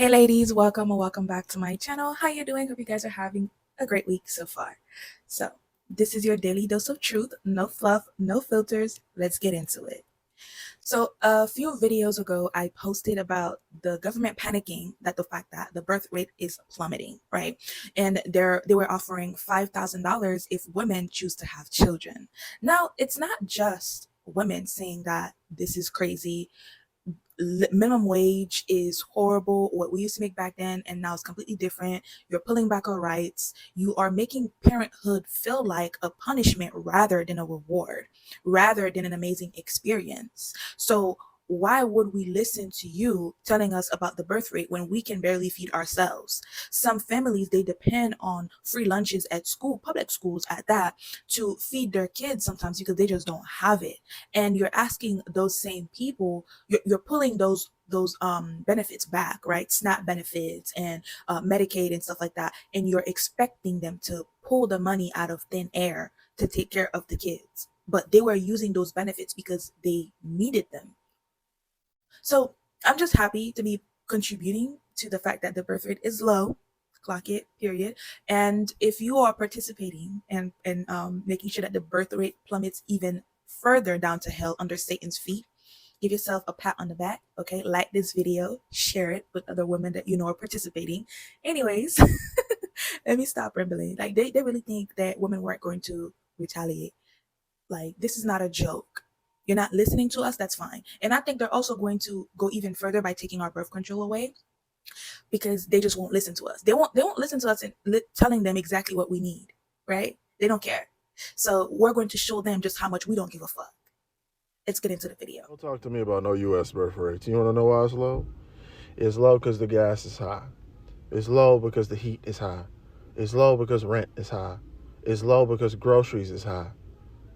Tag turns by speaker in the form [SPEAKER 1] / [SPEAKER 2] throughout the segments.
[SPEAKER 1] Hey ladies, welcome or welcome back to my channel. How you doing? Hope you guys are having a great week so far. So, this is your daily dose of truth. No fluff, no filters. Let's get into it. So, a few videos ago, I posted about the government panicking that the fact that the birth rate is plummeting, right? And they were offering $5,000 if women choose to have children. Now, it's not just women saying that this is crazy. Minimum wage is horrible, what we used to make back then, and now it's completely different. You're pulling back our rights. You are making parenthood feel like a punishment rather than a reward, rather than an amazing experience. So why would we listen to you telling us about the birth rate when we can barely feed ourselves? Some families, they depend on free lunches at school, public schools at that, to feed their kids sometimes because they just don't have it. And you're asking those same people, you're pulling those benefits back, right? SNAP benefits and Medicaid and stuff like that, and you're expecting them to pull the money out of thin air to take care of the kids, but they were using those benefits because they needed them. So I'm just happy to be contributing to the fact that the birth rate is low. Clock it, period. And if you are participating and making sure that the birth rate plummets even further down to hell under Satan's feet, give yourself a pat on the back. Okay, like this video, share it with other women that you know are participating. Anyways, let me stop rambling. Like they really think that women weren't going to retaliate. Like, this is not a joke. You're not listening to us, that's fine. And I think they're also going to go even further by taking our birth control away because they just won't listen to us. They won't listen to us and telling them exactly what we need, right? They don't care. So we're going to show them just how much we don't give a fuck. Let's get into the video.
[SPEAKER 2] Don't talk to me about no U.S. birth rates. You want to know why it's low? It's low because the gas is high. It's low because the heat is high. It's low because rent is high. It's low because groceries is high.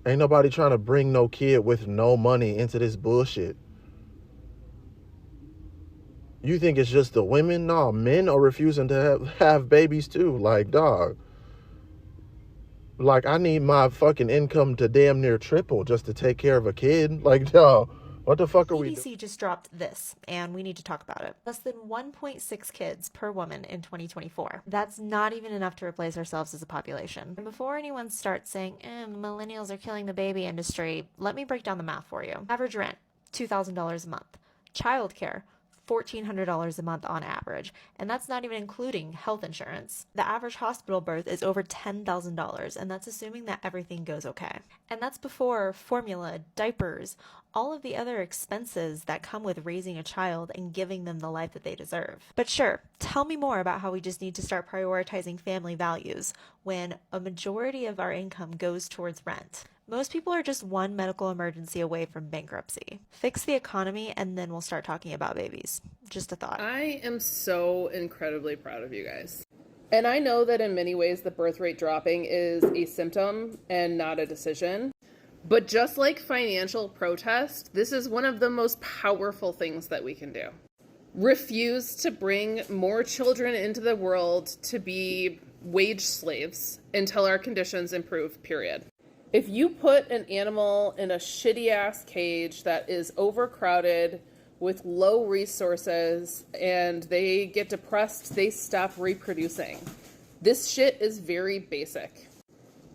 [SPEAKER 2] Ain't nobody trying to bring no kid with no money into this bullshit. You think it's just the women? No, men are refusing to have babies too. Like, dog. Like, I need my fucking income to damn near triple just to take care of a kid. Like, dog, what the fuck are we doing?
[SPEAKER 3] CDC just dropped this, and we need to talk about it. Less than 1.6 kids per woman in 2024. That's not even enough to replace ourselves as a population. And before anyone starts saying, millennials are killing the baby industry, let me break down the math for you. Average rent, $2,000 a month. Childcare, $1,400 a month on average, and that's not even including health insurance. The average hospital birth is over $10,000, and that's assuming that everything goes okay. And that's before formula, diapers, all of the other expenses that come with raising a child and giving them the life that they deserve. But sure, tell me more about how we just need to start prioritizing family values when a majority of our income goes towards rent. Most people are just one medical emergency away from bankruptcy. Fix the economy and then we'll start talking about babies. Just a thought.
[SPEAKER 4] I am so incredibly proud of you guys. And I know that in many ways the birth rate dropping is a symptom and not a decision. But just like financial protest, this is one of the most powerful things that we can do. Refuse to bring more children into the world to be wage slaves until our conditions improve, period. If you put an animal in a shitty ass cage that is overcrowded with low resources and they get depressed, they stop reproducing. This shit is very basic.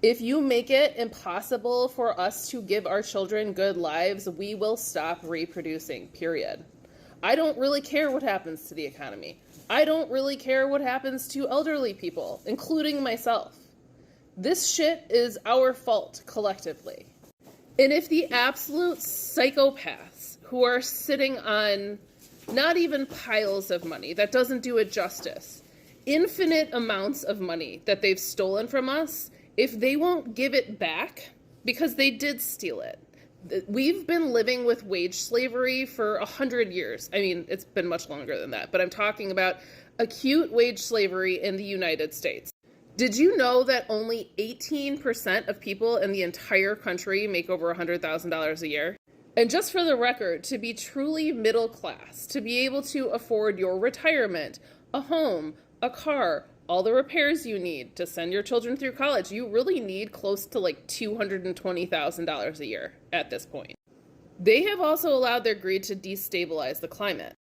[SPEAKER 4] If you make it impossible for us to give our children good lives, we will stop reproducing, period. I don't really care what happens to the economy. I don't really care what happens to elderly people, including myself. This shit is our fault collectively. And if the absolute psychopaths who are sitting on not even piles of money, that doesn't do it justice, infinite amounts of money that they've stolen from us, if they won't give it back, because they did steal it. We've been living with wage slavery for 100 years. I mean, it's been much longer than that, but I'm talking about acute wage slavery in the United States. Did you know that only 18% of people in the entire country make over $100,000 a year? And just for the record, to be truly middle class, to be able to afford your retirement, a home, a car, all the repairs you need to send your children through college, you really need close to like $220,000 a year at this point. They have also allowed their greed to destabilize the climate.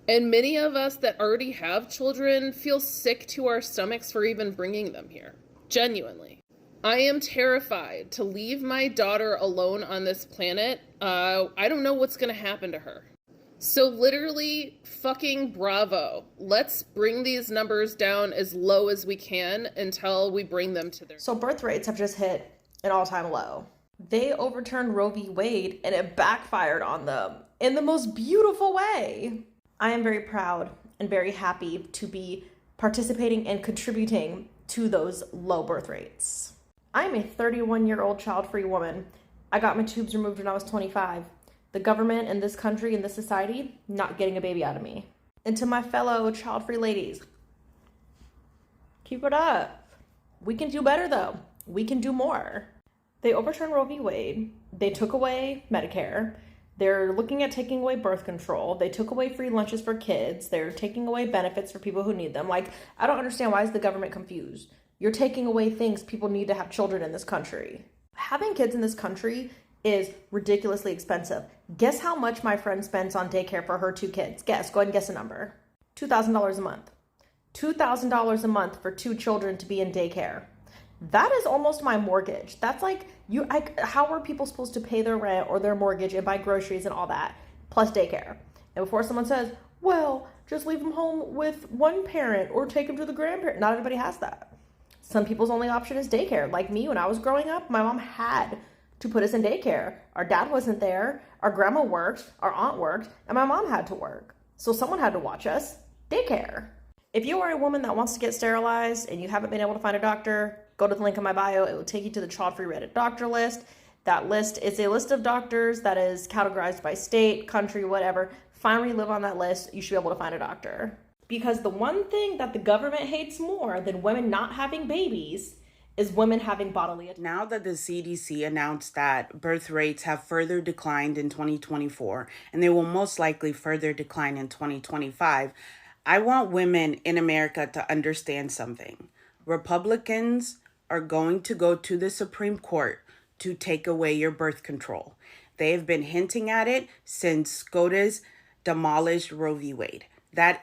[SPEAKER 4] And many of us that already have children feel sick to our stomachs for even bringing them here. Genuinely. I am terrified to leave my daughter alone on this planet. I don't know what's going to happen to her. So literally, fucking bravo. Let's bring these numbers down as low as we can until we bring them to their...
[SPEAKER 5] So birth rates have just hit an all-time low. They overturned Roe v. Wade and it backfired on them in the most beautiful way. I am very proud and very happy to be participating and contributing to those low birth rates. I'm a 31-year-old child-free woman. I got my tubes removed when I was 25. The government and this country and this society not getting a baby out of me. And to my fellow child-free ladies, keep it up. We can do better though. We can do more. They overturned Roe v. Wade. They took away Medicare. They're looking at taking away birth control. They took away free lunches for kids. They're taking away benefits for people who need them. Like, I don't understand, why is the government confused? You're taking away things people need to have children in this country. Having kids in this country is ridiculously expensive. Guess how much my friend spends on daycare for her 2 kids? Guess. Go ahead and guess a number. $2,000 a month. $2,000 a month for 2 children to be in daycare. That is almost my mortgage. That's like, how are people supposed to pay their rent or their mortgage and buy groceries and all that, plus daycare? And before someone says, well, just leave them home with one parent or take them to the grandparent. Not everybody has that. Some people's only option is daycare. Like me, when I was growing up, my mom had to put us in daycare. Our dad wasn't there. Our grandma worked. Our aunt worked. And my mom had to work. So someone had to watch us. Daycare. If you are a woman that wants to get sterilized and you haven't been able to find a doctor, go to the link in my bio. It will take you to the child-free Reddit doctor list. That list is a list of doctors that is categorized by state, country, whatever. Find where you live on that list. You should be able to find a doctor. Because the one thing that the government hates more than women not having babies is women having bodily...
[SPEAKER 6] Now that the CDC announced that birth rates have further declined in 2024, and they will most likely further decline in 2025, I want women in America to understand something. Republicans are going to go to the Supreme Court to take away your birth control. They have been hinting at it since SCOTUS demolished Roe v. Wade. That's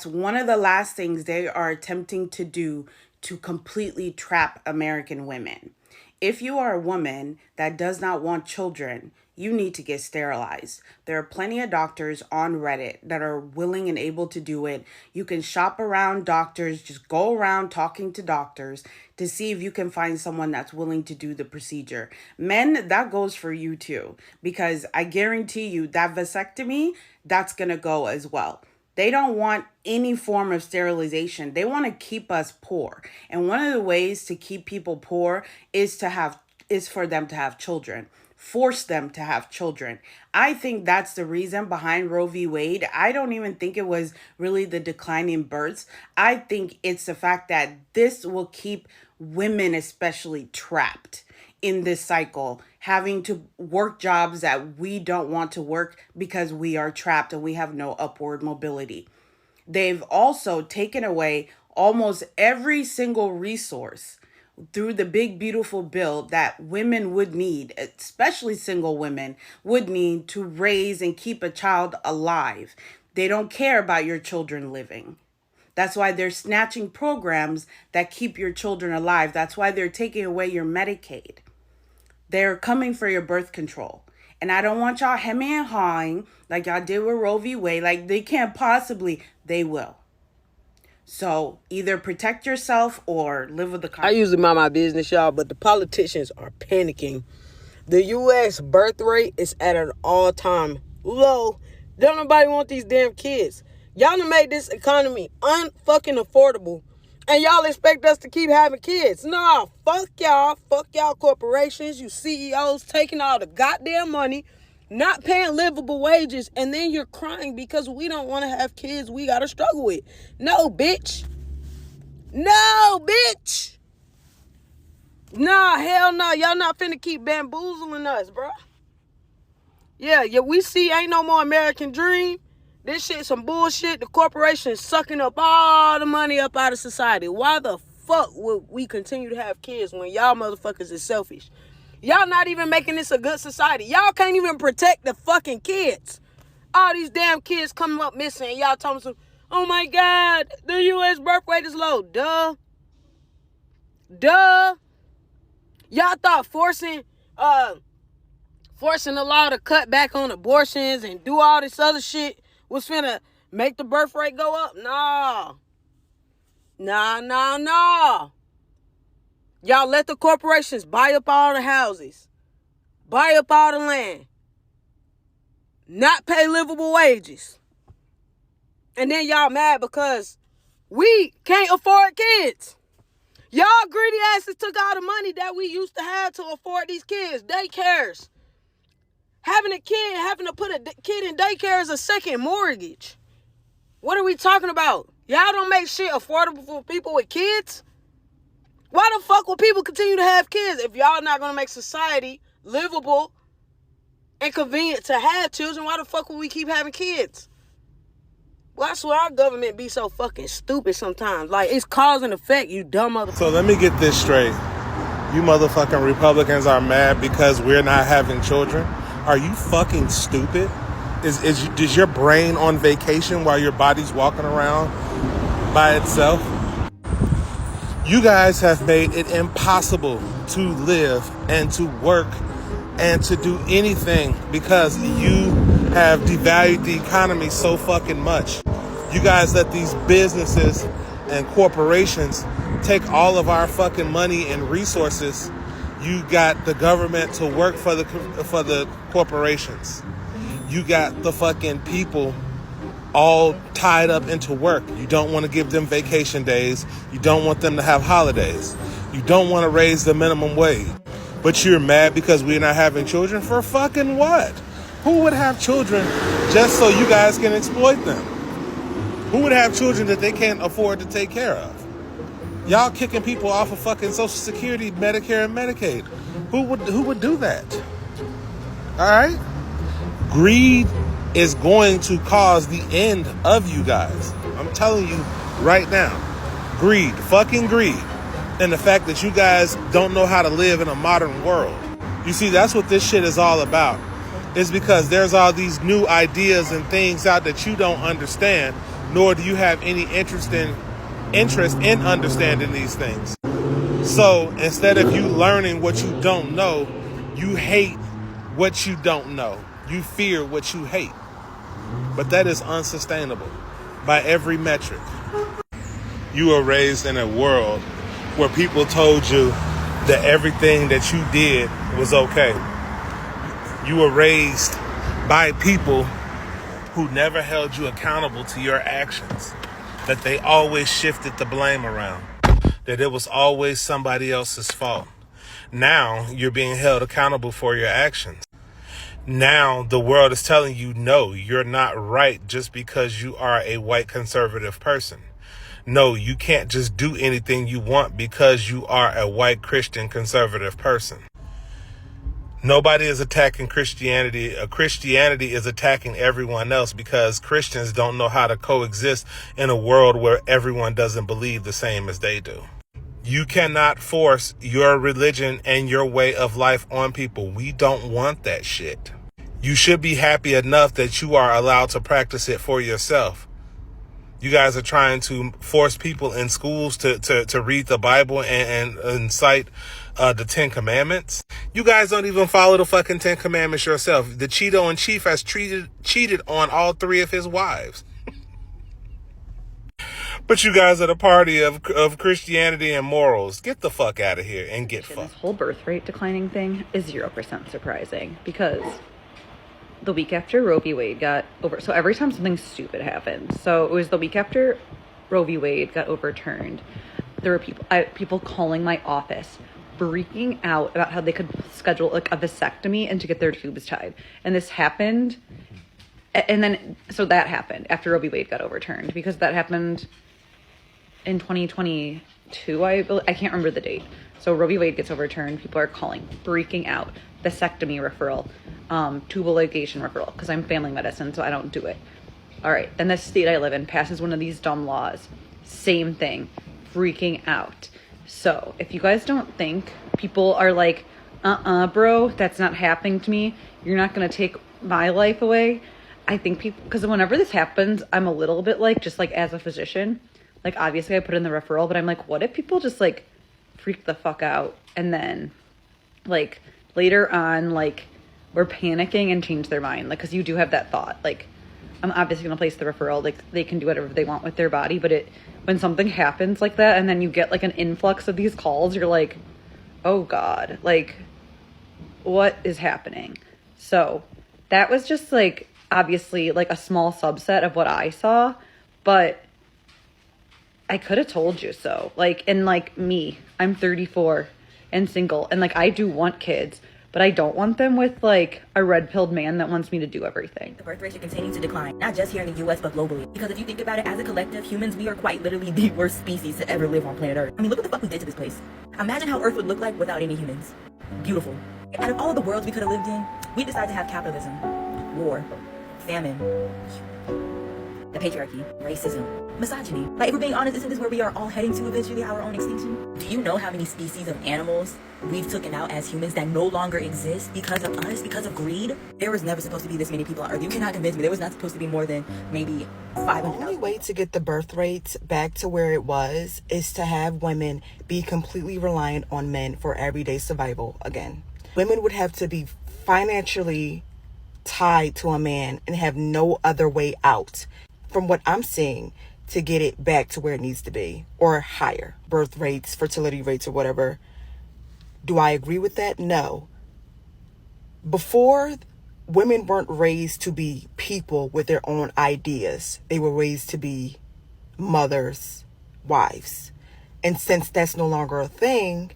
[SPEAKER 6] one of the last things they are attempting to do to completely trap American women. If you are a woman that does not want children, you need to get sterilized. There are plenty of doctors on Reddit that are willing and able to do it. You can shop around doctors, just go around talking to doctors to see if you can find someone that's willing to do the procedure. Men, that goes for you too, because I guarantee you that vasectomy, that's going to go as well. They don't want any form of sterilization. They want to keep us poor. And one of the ways to keep people poor is for them to have children. Force them to have children. I think that's the reason behind Roe v. Wade. I don't even think it was really the declining births. I think it's the fact that this will keep women especially trapped in this cycle, having to work jobs that we don't want to work because we are trapped and we have no upward mobility. They've also taken away almost every single resource through the big, beautiful bill that women would need, especially single women, would need to raise and keep a child alive. They don't care about your children living. That's why they're snatching programs that keep your children alive. That's why they're taking away your Medicaid. They're coming for your birth control. And I don't want y'all hemming and hawing like y'all did with Roe v. Wade. Like they can't possibly, they will. So either protect yourself or live with the
[SPEAKER 7] I usually mind my business, y'all, but the politicians are panicking. The U.S. birth rate is at an all-time low. Don't nobody want these damn kids. Y'all done made this economy unfucking affordable. And y'all expect us to keep having kids. Nah, fuck y'all. Fuck y'all corporations, you CEOs taking all the goddamn money, not paying livable wages, and then you're crying because we don't want to have kids we got to struggle with. No, bitch. No, bitch. Nah, hell no. Y'all not finna keep bamboozling us, bro. Yeah, we see ain't no more American dream. This shit some bullshit. The corporation sucking up all the money up out of society. Why the fuck would we continue to have kids when y'all motherfuckers is selfish? Y'all not even making this a good society. Y'all can't even protect the fucking kids. All these damn kids coming up missing. And y'all telling them, oh my God, the U.S. birth rate is low. Duh. Y'all thought forcing the law to cut back on abortions and do all this other shit was finna make the birth rate go up? Nah. Y'all let the corporations buy up all the houses, buy up all the land, not pay livable wages. And then y'all mad because we can't afford kids. Y'all greedy asses took all the money that we used to have to afford these kids. Daycares. Having to put a kid in daycare is a second mortgage. What are we talking about? Y'all don't make shit affordable for people with kids? Why the fuck will people continue to have kids if y'all not going to make society livable and convenient to have children? Why the fuck will we keep having kids? Well, I swear our government be so fucking stupid sometimes. Like, it's cause and effect, you dumb motherfucker.
[SPEAKER 2] So let me get this straight. You motherfucking Republicans are mad because we're not having children? Are you fucking stupid? Is your brain on vacation while your body's walking around by itself? You guys have made it impossible to live and to work and to do anything because you have devalued the economy so fucking much. You guys let these businesses and corporations take all of our fucking money and resources. You got the government to work for the corporations. You got the fucking people all tied up into work. You don't want to give them vacation days. You don't want them to have holidays. You don't want to raise the minimum wage. But you're mad because we're not having children? For fucking what? Who would have children just so you guys can exploit them? Who would have children that they can't afford to take care of? Y'all kicking people off of fucking Social Security, Medicare, and Medicaid. Who would do that? All right? Greed is going to cause the end of you guys. I'm telling you right now. Greed. Fucking greed. And the fact that you guys don't know how to live in a modern world. You see, that's what this shit is all about. It's because there's all these new ideas and things out that you don't understand, nor do you have any interest in understanding these things. So instead of you learning what you don't know, you hate what you don't know. You fear what you hate. But that is unsustainable by every metric. You were raised in a world where people told you that everything that you did was okay. You were raised by people who never held you accountable to your actions. That they always shifted the blame around. That it was always somebody else's fault. Now you're being held accountable for your actions. Now the world is telling you, no, you're not right just because you are a white conservative person. No, you can't just do anything you want because you are a white Christian conservative person. Nobody is attacking Christianity. Christianity is attacking everyone else because Christians don't know how to coexist in a world where everyone doesn't believe the same as they do. You cannot force your religion and your way of life on people. We don't want that shit. You should be happy enough that you are allowed to practice it for yourself. You guys are trying to force people in schools to read the Bible and cite the 10 Commandments. You guys don't even follow the fucking 10 Commandments yourself. The Cheeto in chief has cheated on all 3 of his wives. But you guys are the party of Christianity and morals. Get the fuck out of here and get fucked.
[SPEAKER 8] This whole birth rate declining thing is 0% surprising because the week after Roe v. Wade got over, so every time something stupid happened, so it was the week after Roe v. Wade got overturned, there were people calling my office freaking out about how they could schedule like a vasectomy and to get their tubes tied. And this happened, and then so that happened after Roe v. Wade got overturned, because that happened in 2022, I can't remember the date. So Roe v. Wade gets overturned, people are calling, freaking out, vasectomy referral, tubal ligation referral, because I'm family medicine, so I don't do it. All right, then the state I live in passes one of these dumb laws, same thing, freaking out. So if you guys don't think people are like, bro, that's not happening to me, you're not gonna take my life away, I think people, because whenever this happens, I'm a little bit like, just like as a physician, like obviously I put in the referral, but I'm like, what if people just like freak the fuck out and then like later on, like we're panicking and change their mind? Like, because you do have that thought, like, I'm obviously going to place the referral, like they can do whatever they want with their body, but when something happens like that and then you get like an influx of these calls, you're like, oh God, like what is happening? So that was just like obviously like a small subset of what I saw, but I could have told you so. Like, and like me, I'm 34 and single, and like I do want kids, but I don't want them with like a red-pilled man that wants me to do everything.
[SPEAKER 9] The birth rate should continue to decline, not just here in the US, but globally. Because if you think about it, as a collective, humans, we are quite literally the worst species to ever live on planet Earth. I mean, look what the fuck we did to this place. Imagine how Earth would look like without any humans. Beautiful. Out of all of the worlds we could have lived in, we decided to have capitalism, war, famine, the patriarchy, racism, misogyny. Like, if we're being honest, isn't this where we are all heading to eventually, our own extinction? Do you know how many species of animals we've taken out as humans that no longer exist because of us, because of greed? There was never supposed to be this many people on Earth. You cannot convince me. There was not supposed to be more than maybe 500,000.
[SPEAKER 10] The only way to get the birth rates back to where it was is to have women be completely reliant on men for everyday survival again. Women would have to be financially tied to a man and have no other way out, from what I'm seeing, to get it back to where it needs to be, or higher. Birth rates, fertility rates, or whatever. Do I agree with that? No. Before, women weren't raised to be people with their own ideas. They were raised to be mothers, wives. And since that's no longer a thing,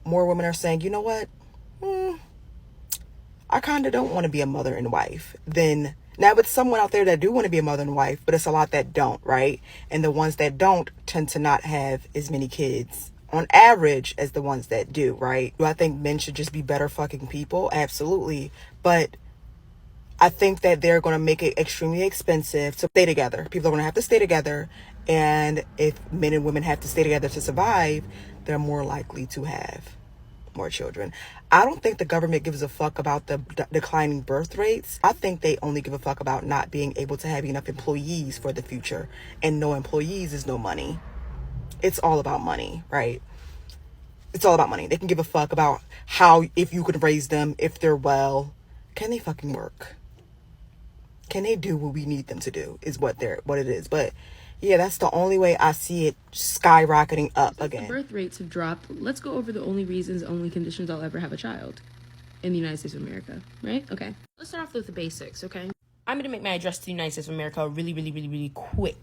[SPEAKER 10] more women are saying, you know what? I kind of don't want to be a mother and wife. Then, now it's someone out there that do want to be a mother and wife, but it's a lot that don't, right? And the ones that don't tend to not have as many kids on average as the ones that do, right? Do I think men should just be better fucking people? Absolutely. But I think that they're going to make it extremely expensive to stay together. People are going to have to stay together. And if men and women have to stay together to survive, they're more likely to have more children. I don't think the government gives a fuck about the declining birth rates. I think they only give a fuck about not being able to have enough employees for the future. And no employees is no money. It's all about money, right? It's all about money. They can give a fuck about how, if you could raise them, if they're well. Can they fucking work? Can they do what we need them to do is what it is. But yeah, that's the only way I see it skyrocketing up again.
[SPEAKER 11] The birth rates have dropped. Let's go over the only reasons, only conditions I'll ever have a child in the United States of America, right? Okay. Let's start off with the basics, okay? I'm going to make my address to the United States of America really quick.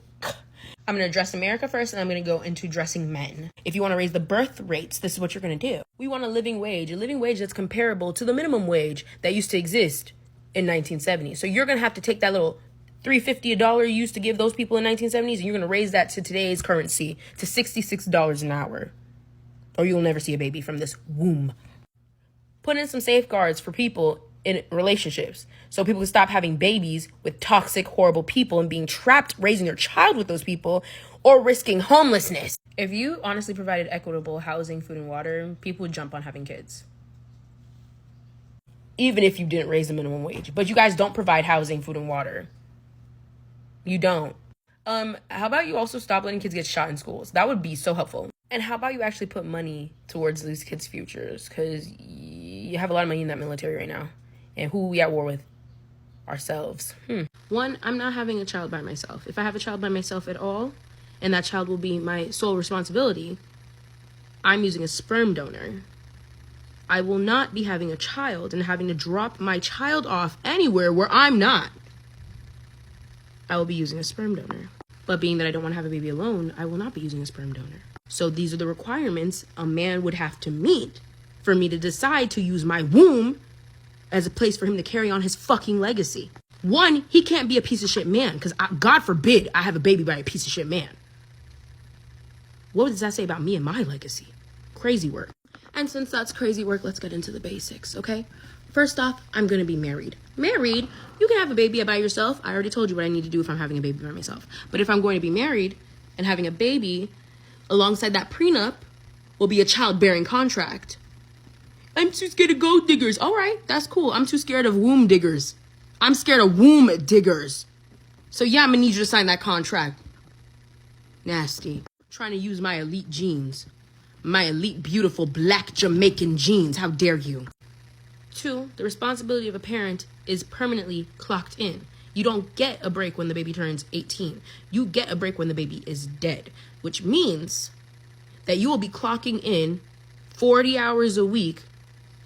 [SPEAKER 11] I'm going to address America first, and I'm going to go into addressing men. If you want to raise the birth rates, this is what you're going to do. We want a living wage that's comparable to the minimum wage that used to exist in 1970. So you're going to have to take that little $3.50 a dollar you used to give those people in 1970s, and you're going to raise that to today's currency to $66 an hour, or you'll never see a baby from this womb. Put in some safeguards for people in relationships so people can stop having babies with toxic, horrible people and being trapped raising their child with those people or risking homelessness. If you honestly provided equitable housing, food, and water, people would jump on having kids. Even if you didn't raise the minimum wage. But you guys don't provide housing, food, and water. You don't. How about you also stop letting kids get shot in schools? That would be so helpful. And how about you actually put money towards these kids' futures? Because you have a lot of money in that military right now. And who are we at war with? Ourselves. One, I'm not having a child by myself. If I have a child by myself at all, and that child will be my sole responsibility, I'm using a sperm donor. I will not be having a child and having to drop my child off anywhere where I'm not. I will be using a sperm donor. But being that I don't want to have a baby alone, I will not be using a sperm donor. So these are the requirements a man would have to meet for me to decide to use my womb as a place for him to carry on his fucking legacy. One, he can't be a piece of shit man, because God forbid I have a baby by a piece of shit man. What does that say about me and my legacy? Crazy work. And since that's crazy work, let's get into the basics, okay? First off, I'm going to be married. Married, you can have a baby by yourself. I already told you what I need to do if I'm having a baby by myself. But if I'm going to be married and having a baby, alongside that prenup will be a childbearing contract. I'm too scared of gold diggers. All right, that's cool. I'm too scared of womb diggers. I'm scared of womb diggers. So yeah, I'm gonna need you to sign that contract. Nasty. Trying to use my elite genes. My elite, beautiful, black Jamaican genes. How dare you? 2, the responsibility of a parent is permanently clocked in. You don't get a break when the baby turns 18. You get a break when the baby is dead, which means that you will be clocking in 40 hours a week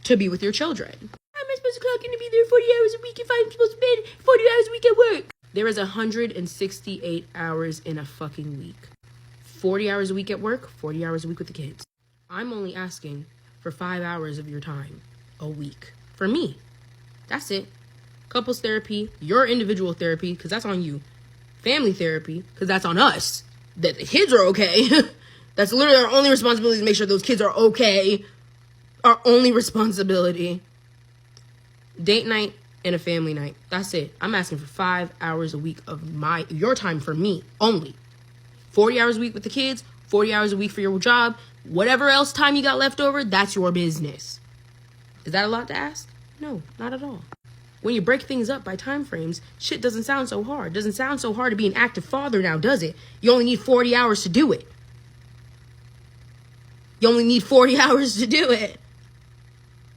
[SPEAKER 11] to be with your children. How am I supposed to clock in to be there 40 hours a week if I'm supposed to spend 40 hours a week at work? There is 168 hours in a fucking week. 40 hours a week at work, 40 hours a week with the kids. I'm only asking for 5 hours of your time a week. For me. That's it. Couples therapy, your individual therapy, because that's on you. Family therapy, because that's on us. That the kids are okay. That's literally our only responsibility, to make sure those kids are okay. Our only responsibility. Date night and a family night. That's it. I'm asking for 5 hours a week of your time for me only. 40 hours a week with the kids, 40 hours a week for your job. Whatever else time you got left over, that's your business. Is that a lot to ask? No, not at all. When you break things up by time frames, shit doesn't sound so hard. Doesn't sound so hard to be an active father now, does it? You only need 40 hours to do it. You only need 40 hours to do it.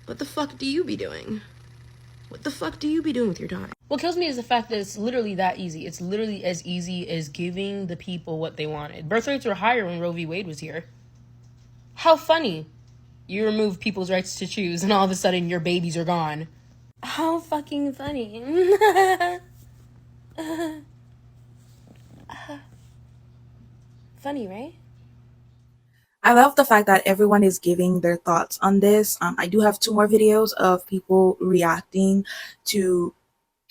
[SPEAKER 11] What the fuck do you be doing? What the fuck do you be doing with your time? What kills me is the fact that it's literally that easy. It's literally as easy as giving the people what they wanted. Birth rates were higher when Roe v. Wade was here. How funny. You remove people's rights to choose and all of a sudden your babies are gone. How fucking funny. Funny, right?
[SPEAKER 1] I love the fact that everyone is giving their thoughts on this. I do have 2 more videos of people reacting to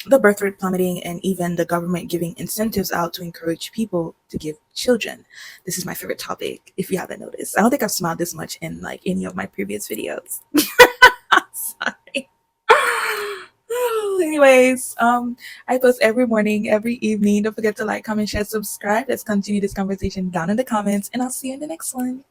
[SPEAKER 1] the birth rate plummeting and even the government giving incentives out to encourage people to give children. This is my favorite topic, if you haven't noticed. I don't think I've smiled this much in like any of my previous videos. Sorry. Anyways, I post every morning, every evening. Don't forget to like, comment, share, subscribe. Let's continue this conversation down in the comments, and I'll see you in the next one.